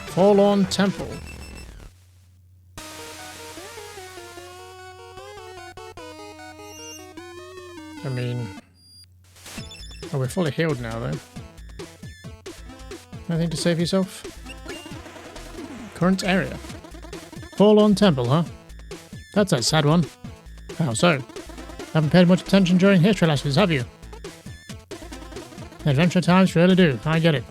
Forlorn Temple. I mean... Oh, we're fully healed now, though. Nothing to save yourself? Current area. Forlorn Temple, huh? That's a sad one. How so? Haven't paid much attention during history lessons, have you? Adventure times really do, I get it.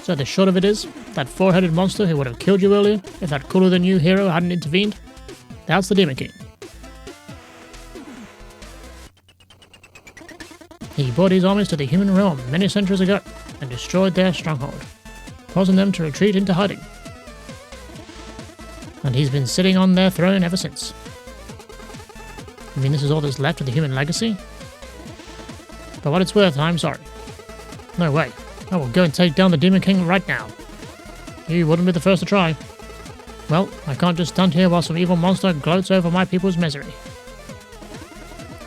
So the short of it is, that four-headed monster who would have killed you earlier if that cooler-than-you hero hadn't intervened, that's the Demon King. He brought his armies to the human realm many centuries ago and destroyed their stronghold, causing them to retreat into hiding. And he's been sitting on their throne ever since. I mean, this is all that's left of the human legacy? For what it's worth, I'm sorry. No way. I will go and take down the Demon King right now. You wouldn't be the first to try. Well, I can't just stand here while some evil monster gloats over my people's misery.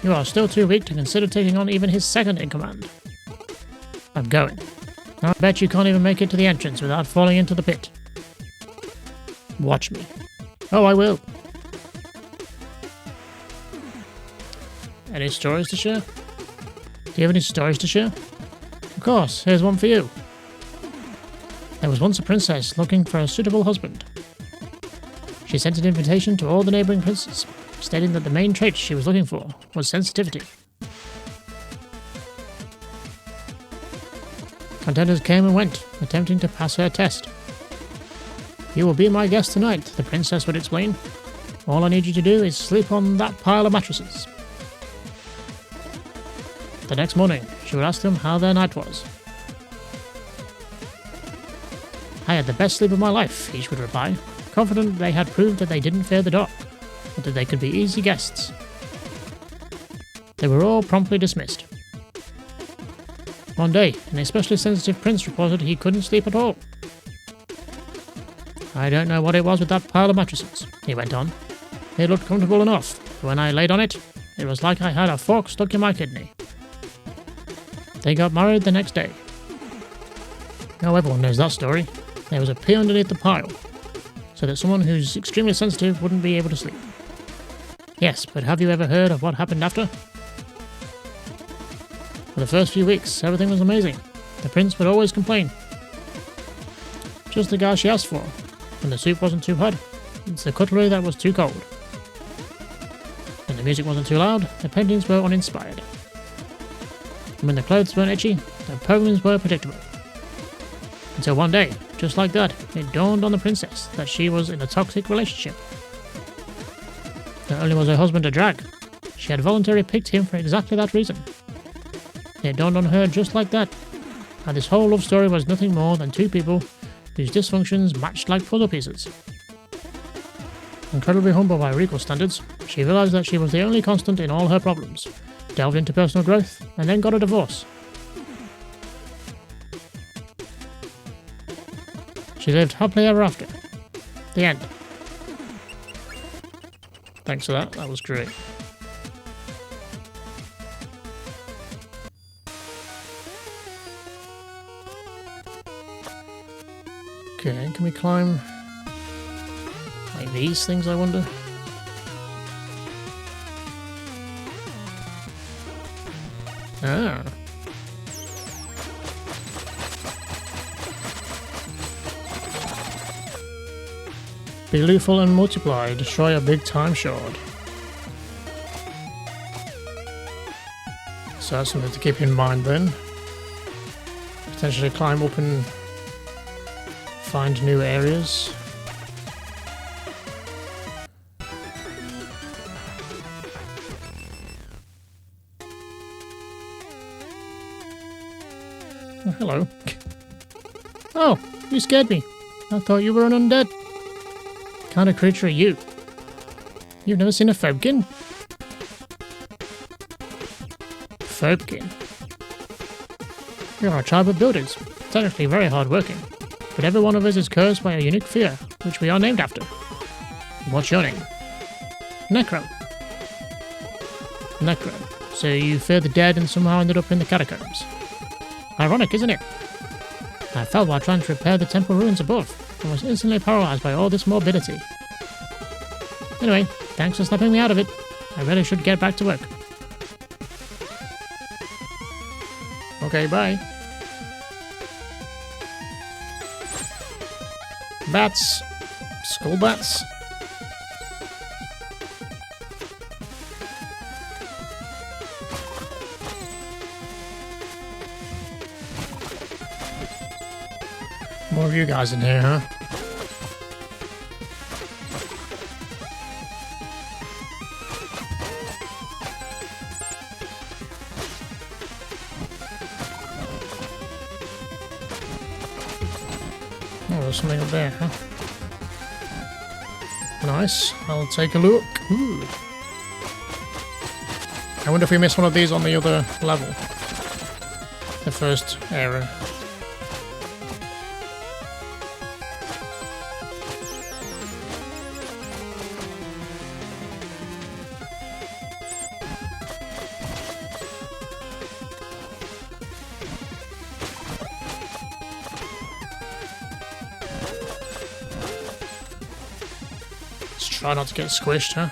You are still too weak to consider taking on even his second in command. I'm going. I bet you can't even make it to the entrance without falling into the pit. Watch me. Oh, I will. Any stories to share? Do you have any stories to share? Of course, here's one for you. There was once a princess looking for a suitable husband. She sent an invitation to all the neighbouring princes, stating that the main trait she was looking for was sensitivity. Contenders came and went, attempting to pass her test. You will be my guest tonight, the princess would explain. All I need you to do is sleep on that pile of mattresses. The next morning, she would ask them how their night was. I had the best sleep of my life, each would reply, confident they had proved that they didn't fear the dark, but that they could be easy guests. They were all promptly dismissed. One day, an especially sensitive prince reported he couldn't sleep at all. I don't know what it was with that pile of mattresses, he went on. It looked comfortable enough, but when I laid on it, it was like I had a fork stuck in my kidney. They got married the next day. Oh, everyone knows that story. There was a pea underneath the pile, so that someone who's extremely sensitive wouldn't be able to sleep. Yes, but have you ever heard of what happened after? For the first few weeks, everything was amazing. The prince would always complain. Just the guy she asked for. When the soup wasn't too hot, it's the cutlery that was too cold. When the music wasn't too loud, the paintings were uninspired. And when the clothes weren't itchy, the poems were predictable. Until one day, just like that, it dawned on the princess that she was in a toxic relationship. Not only was her husband a drag, she had voluntarily picked him for exactly that reason. It dawned on her just like that, and this whole love story was nothing more than two people whose dysfunctions matched like puzzle pieces. Incredibly humble by regal standards, she realised that she was the only constant in all her problems, delved into personal growth, and then got a divorce. She lived happily ever after. The end. Thanks for that, that was great. Okay, can we climb like these things, I wonder? Ah. Be lethal and multiply, destroy a big time shard. So that's something to keep in mind then. Potentially climb up and find new areas. Oh, hello. Oh, you scared me. I thought you were an undead. What kind of creature are you? You've never seen a Phobkin? Phobkin? We are a tribe of builders, technically very hard working, but every one of us is cursed by a unique fear, which we are named after. What's your name? Necro. Necro. So you feared the dead and somehow ended up in the catacombs. Ironic, isn't it? I fell while trying to repair the temple ruins above, and was instantly paralyzed by all this morbidity. Anyway, thanks for snapping me out of it. I really should get back to work. Okay, bye. Bats. Skull bats. More of you guys in here, huh? Oh, there's something up there, huh? Nice. I'll take a look. Ooh. I wonder if we missed one of these on the other level. The first area. Try not to get squished, huh?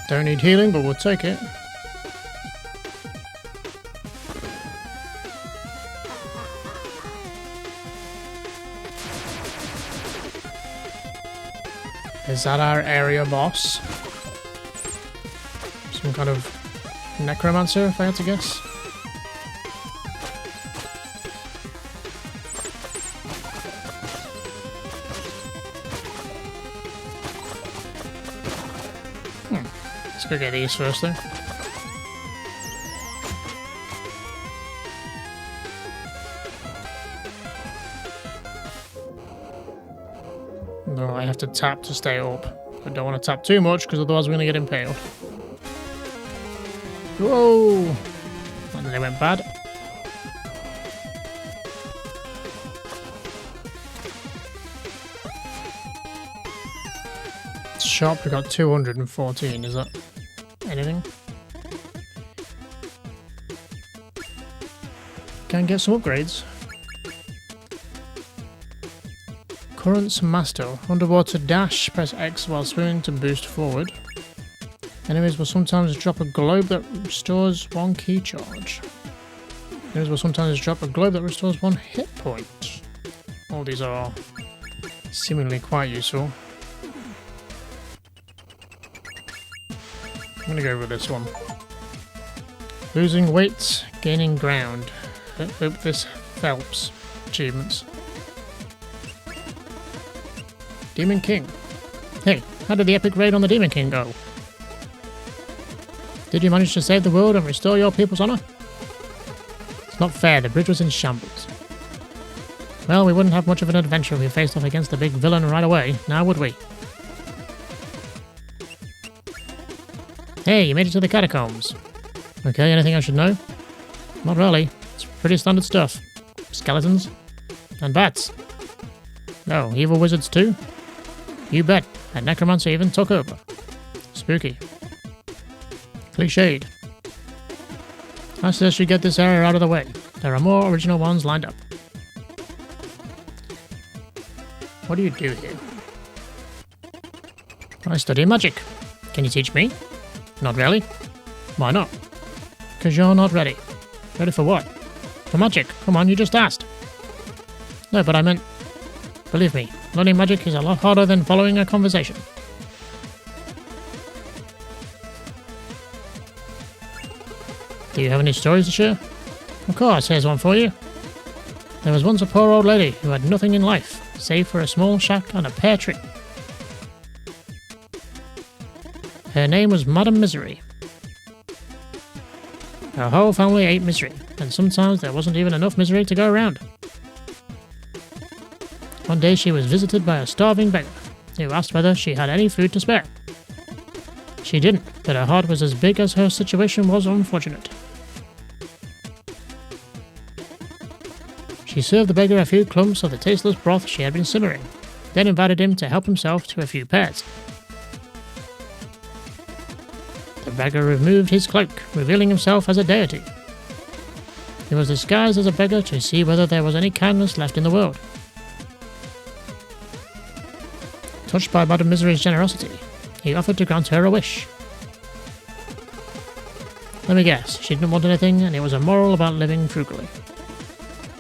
Don't need healing, but we'll take it. Is that our area boss? Some kind of necromancer, if I had to guess. Let's go get these first, though. No, I have to tap to stay up. I don't want to tap too much, because otherwise we're going to get impaled. Whoa! And then it went bad. Shop, we got 214, is that anything? Can get some upgrades. Currents Master. Underwater dash, press X while swimming to boost forward. Enemies will sometimes drop a globe that restores 1 key charge. Enemies will sometimes drop a globe that restores 1 hit point. All these are seemingly quite useful. I'm gonna go with this one. Losing weight, gaining ground. Hope this helps. Achievements. Demon King. Hey, how did the epic raid on the Demon King go? Did you manage to save the world and restore your people's honor? It's not fair, the bridge was in shambles. Well, we wouldn't have much of an adventure if we faced off against the big villain right away, now would we? Hey, you made it to the catacombs. Okay, anything I should know? Not really. It's pretty standard stuff. Skeletons. And bats. Oh, evil wizards too? You bet. A necromancer even took over. Spooky. Cliched. I suggest you get this area out of the way. There are more original ones lined up. What do you do here? I study magic. Can you teach me? Not really. Why not? Because you're not ready. Ready for what? For magic. Come on, you just asked. No, but I meant... Believe me, learning magic is a lot harder than following a conversation. Do you have any stories to share? Of course, here's one for you. There was once a poor old lady who had nothing in life, save for a small shack and a pear tree. Her name was Madame Misery. Her whole family ate misery, and sometimes there wasn't even enough misery to go around. One day she was visited by a starving beggar, who asked whether she had any food to spare. She didn't, but her heart was as big as her situation was unfortunate. She served the beggar a few clumps of the tasteless broth she had been simmering, then invited him to help himself to a few pears. The beggar removed his cloak, revealing himself as a deity. He was disguised as a beggar to see whether there was any kindness left in the world. Touched by Madame Misery's generosity, he offered to grant her a wish. Let me guess, she didn't want anything, and it was immoral about living frugally.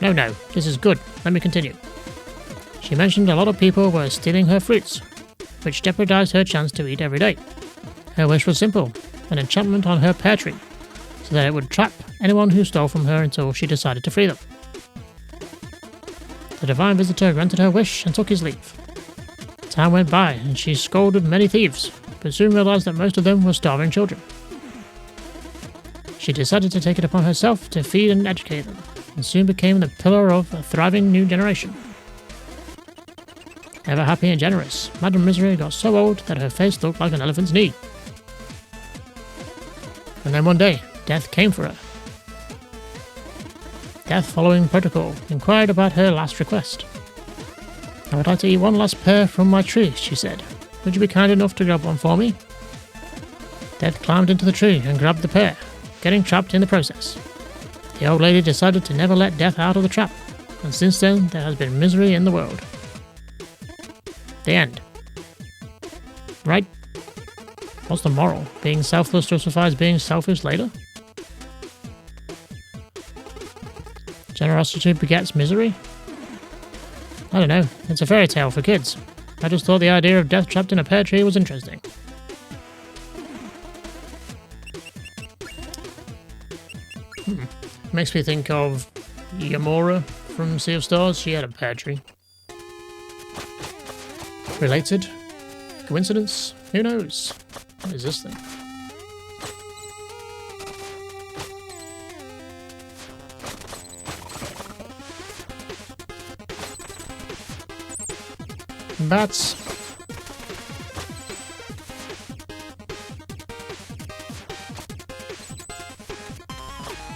No, this is good. Let me continue. She mentioned a lot of people were stealing her fruits, which jeopardized her chance to eat every day. Her wish was simple, an enchantment on her pear tree, so that it would trap anyone who stole from her until she decided to free them. The divine visitor granted her wish and took his leave. Time went by, and she scolded many thieves, but soon realized that most of them were starving children. She decided to take it upon herself to feed and educate them, and soon became the pillar of a thriving new generation. Ever happy and generous, Madame Misery got so old that her face looked like an elephant's knee. And then one day, death came for her. Death, following protocol, inquired about her last request. I would like to eat one last pear from my tree, she said. Would you be kind enough to grab one for me? Death climbed into the tree and grabbed the pear, getting trapped in the process. The old lady decided to never let Death out of the trap, and since then there has been misery in the world. The end. Right? What's the moral? Being selfless justifies being selfish later? Generosity begets misery? I don't know, it's a fairy tale for kids. I just thought the idea of death trapped in a pear tree was interesting. Makes me think of Yamura from Sea of Stars. She had a pear tree. Related? Coincidence? Who knows? What is this thing? Bats.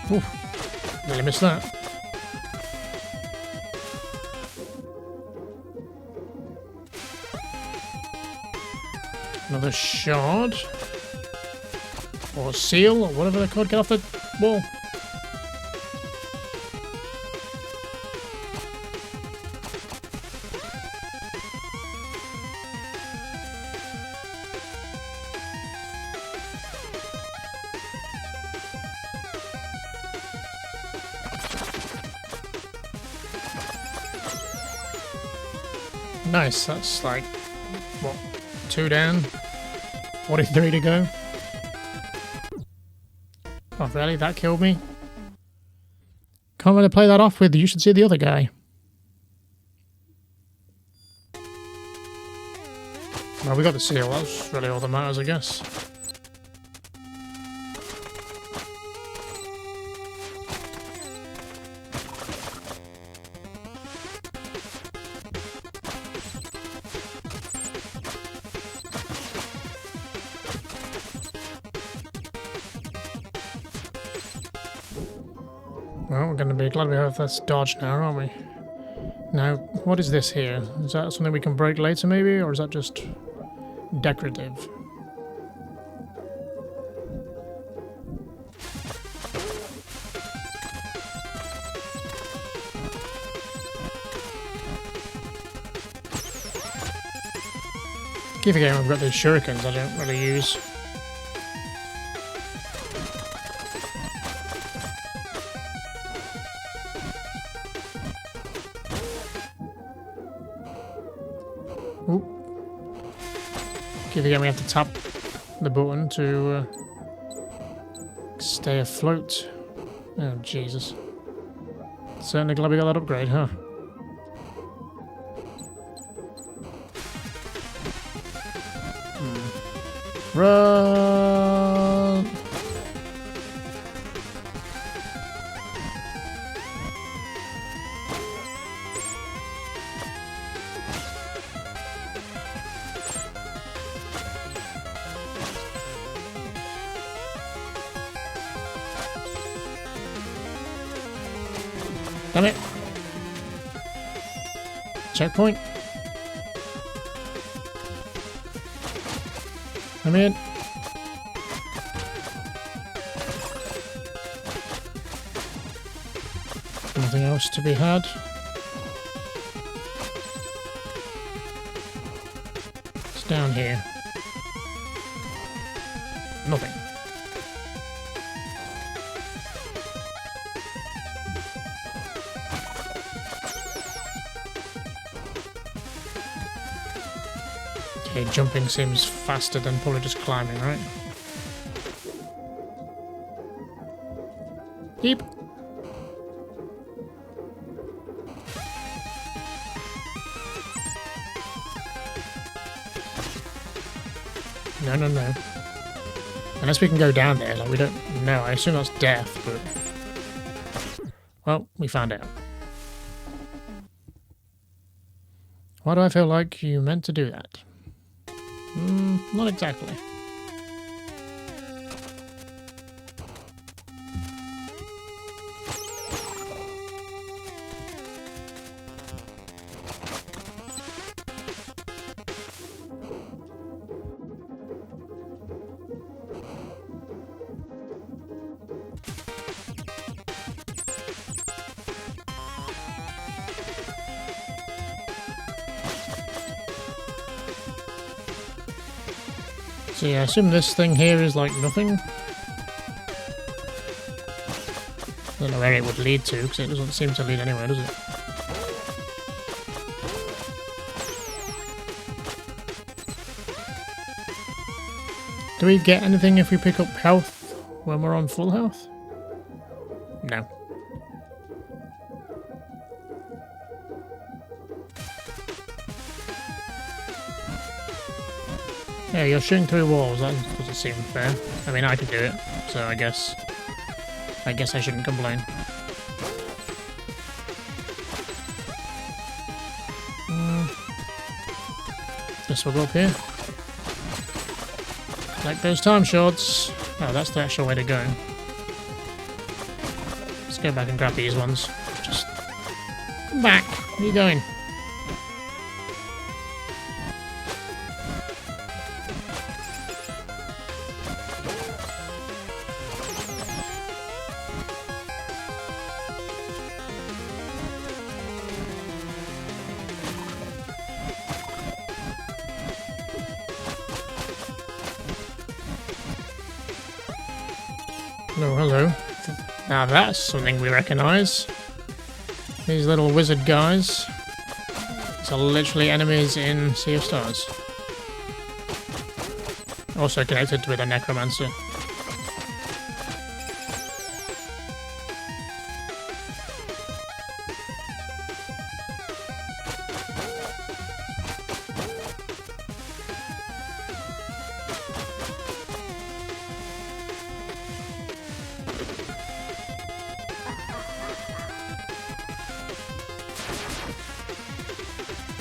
Ooh, nearly missed that. Another shard. Or seal, or whatever they're called. Get off the wall. Nice, that's like, what, 2 down? 43 to go? Oh really, that killed me? Can't really play that off with, you should see the other guy. Well, we got the seal, that's really all that matters, I guess. Well, we're going to be glad we have this dodge now, aren't we? Now, what is this here? Is that something we can break later, maybe? Or is that just decorative? Keep forgetting we've got these shurikens I don't really use. Again, we have to tap the button to stay afloat. Oh, Jesus. Certainly glad we got that upgrade, huh? Run! Damn it. Checkpoint. I'm in. Nothing else to be had. It's down here. Nothing. Okay, jumping seems faster than probably just climbing, right? Beep. No, no, no. Unless we can go down there, like we don't know. I assume that's death, but... Well, we found out. Why do I feel like you meant to do that? Not exactly. So yeah, I assume this thing here is like nothing. I don't know where it would lead to, because it doesn't seem to lead anywhere, does it? Do we get anything if we pick up health when we're on full health? No. Yeah, you're shooting through walls, that doesn't seem fair. I mean, I could do it, so I guess I shouldn't complain. Guess we'll go up here. Like those time shards. Oh, that's the actual way to go. Let's go back and grab these ones. Just come back. Where are you going? Oh, hello. Now that's something we recognise. These little wizard guys. These are literally enemies in Sea of Stars. Also connected with a necromancer.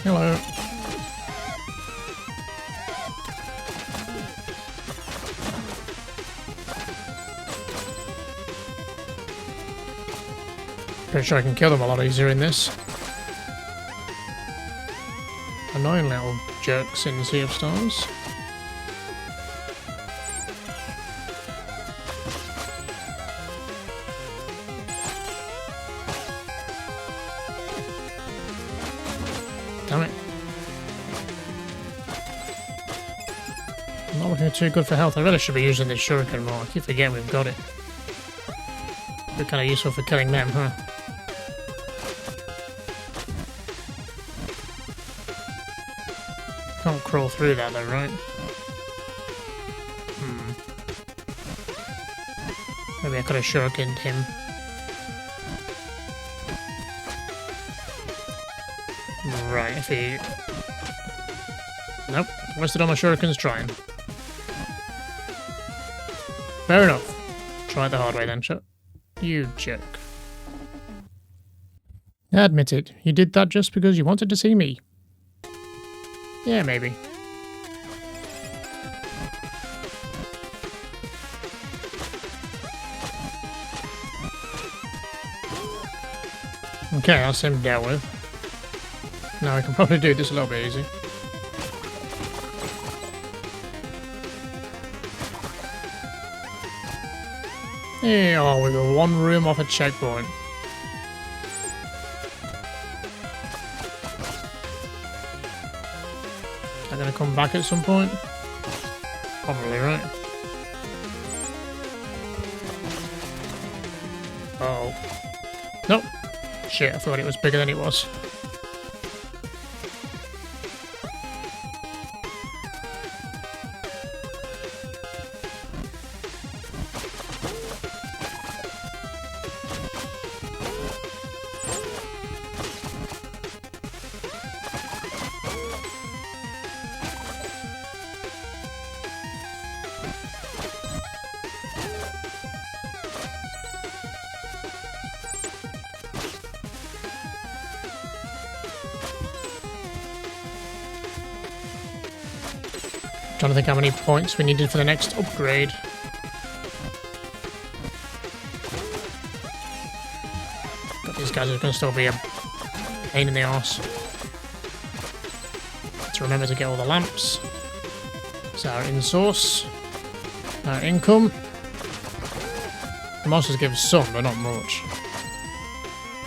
Hello. Pretty sure I can kill them a lot easier in this. Annoying little jerks in Sea of Stars. Damn it. I'm not looking too good for health. I really should be using this shuriken more. I keep forgetting we've got it. Be kind of useful for killing them, huh? Can't crawl through that though, right? Maybe I could have shurikened him. Right, if he... Nope, wasted all my shurikens trying. Fair enough. Try it the hard way then, you jerk. Admit it, you did that just because you wanted to see me. Yeah, maybe. Okay, that's him dealt with. Now we can probably do this a little bit easy. Hey, oh, we got one room off a checkpoint. They're gonna come back at some point? Probably, right? Oh. Nope. Shit, I thought it was bigger than it was. Trying to think how many points we needed for the next upgrade. But these guys are going to still be a pain in the arse. Let's remember to get all the lamps. It's our in-source. Our income. The monsters give some, but not much.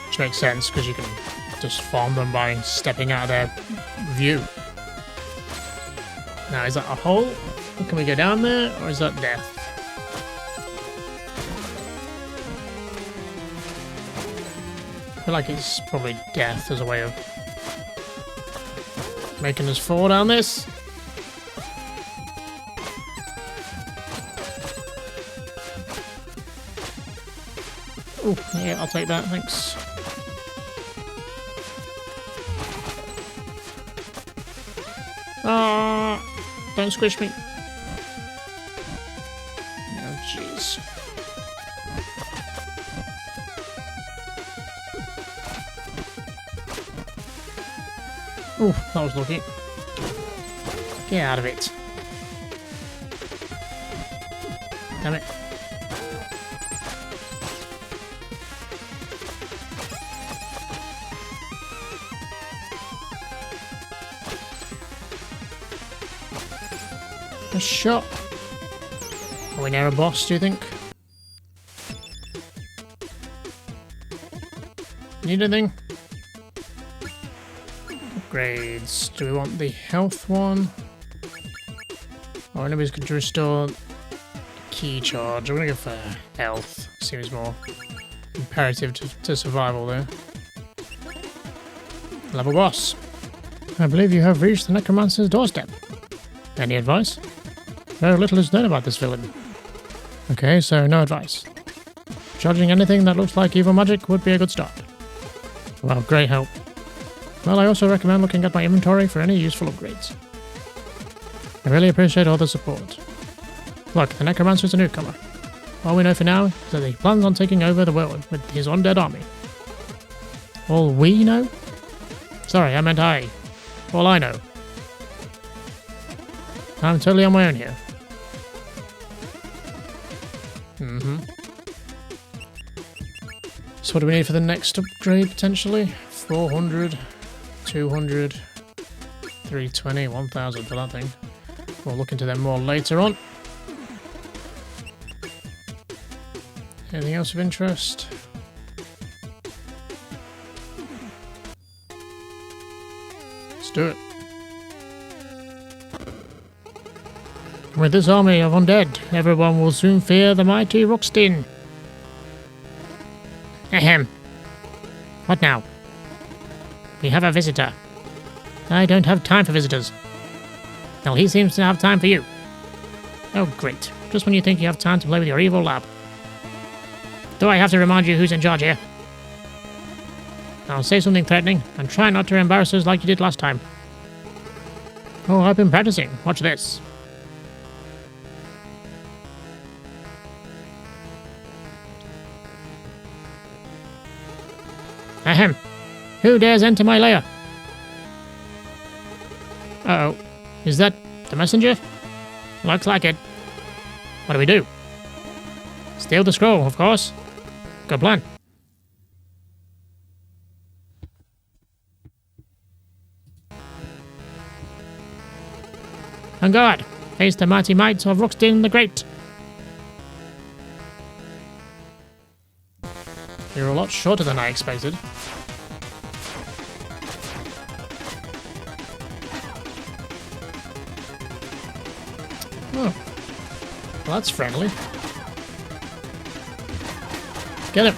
Which makes sense, because you can just farm them by stepping out of their view. Now, is that a hole? Can we go down there, or is that death? I feel like it's probably death as a way of making us fall down this. Oh, yeah, I'll take that, thanks. Ah! Don't squish me. Oh, jeez. Oh, that was lucky. Get out of it. Damn it. A shot. Are we near a boss, do you think? Need anything? Upgrades. Do we want the health one? Or enemies could restore key charge. I'm gonna go for health. Seems more imperative to survival there. Level boss. I believe you have reached the Necromancer's doorstep. Any advice? Very little is known about this villain. Okay, so no advice. Charging anything that looks like evil magic would be a good start. Well, great help. Well, I also recommend looking at my inventory for any useful upgrades. I really appreciate all the support. Look, the Necromancer is a newcomer. All we know for now is that he plans on taking over the world with his undead army. All we know? Sorry, I meant I. All I know. I'm totally on my own here. So what do we need for the next upgrade, potentially? 400, 200, 320, 1000 for that thing. We'll look into them more later on. Anything else of interest? Let's do it. With this army of undead, everyone will soon fear the mighty Ruxtin. Ahem. What now? We have a visitor. I don't have time for visitors. Well, he seems to have time for you. Oh, great. Just when you think you have time to play with your evil lab. Do I have to remind you who's in charge here? Now say something threatening, and try not to embarrass us like you did last time. Oh, I've been practicing. Watch this. Ahem. Who dares enter my lair? Uh-oh. Is that the messenger? Looks like it. What do we do? Steal the scroll, of course. Good plan. On guard! Face the mighty might of Ruxdin the Great! You're a lot shorter than I expected. Oh. Well, that's friendly. Get him!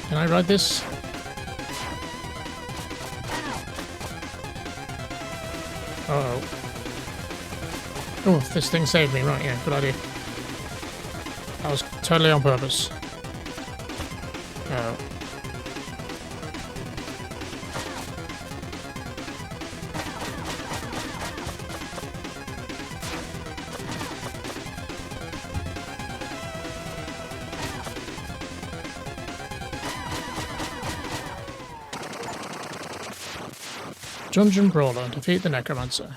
Can I ride this? Uh-oh. Oh, this thing saved me. Right, yeah, good idea. That was totally on purpose. Oh. Dungeon Brawler. Defeat the Necromancer.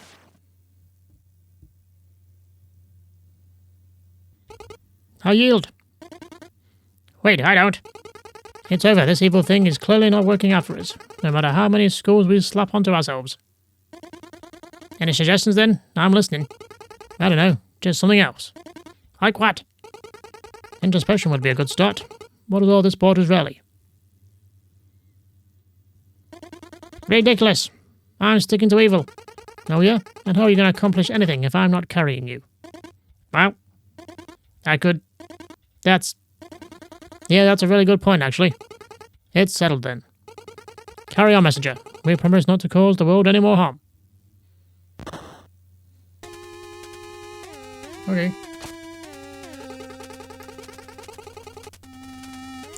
I yield. Wait, I don't. It's over. This evil thing is clearly not working out for us, no matter how many schools we slap onto ourselves. Any suggestions then? I'm listening. I don't know. Just something else. Like what? Introspection would be a good start. What is all this Borders rally? Ridiculous. I'm sticking to evil. Oh yeah? And how are you going to accomplish anything if I'm not carrying you? Well, I could... Yeah, that's a really good point, actually. It's settled then. Carry on, messenger. We promise not to cause the world any more harm. Okay.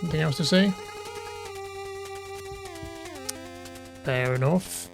Anything else to say? Fair enough.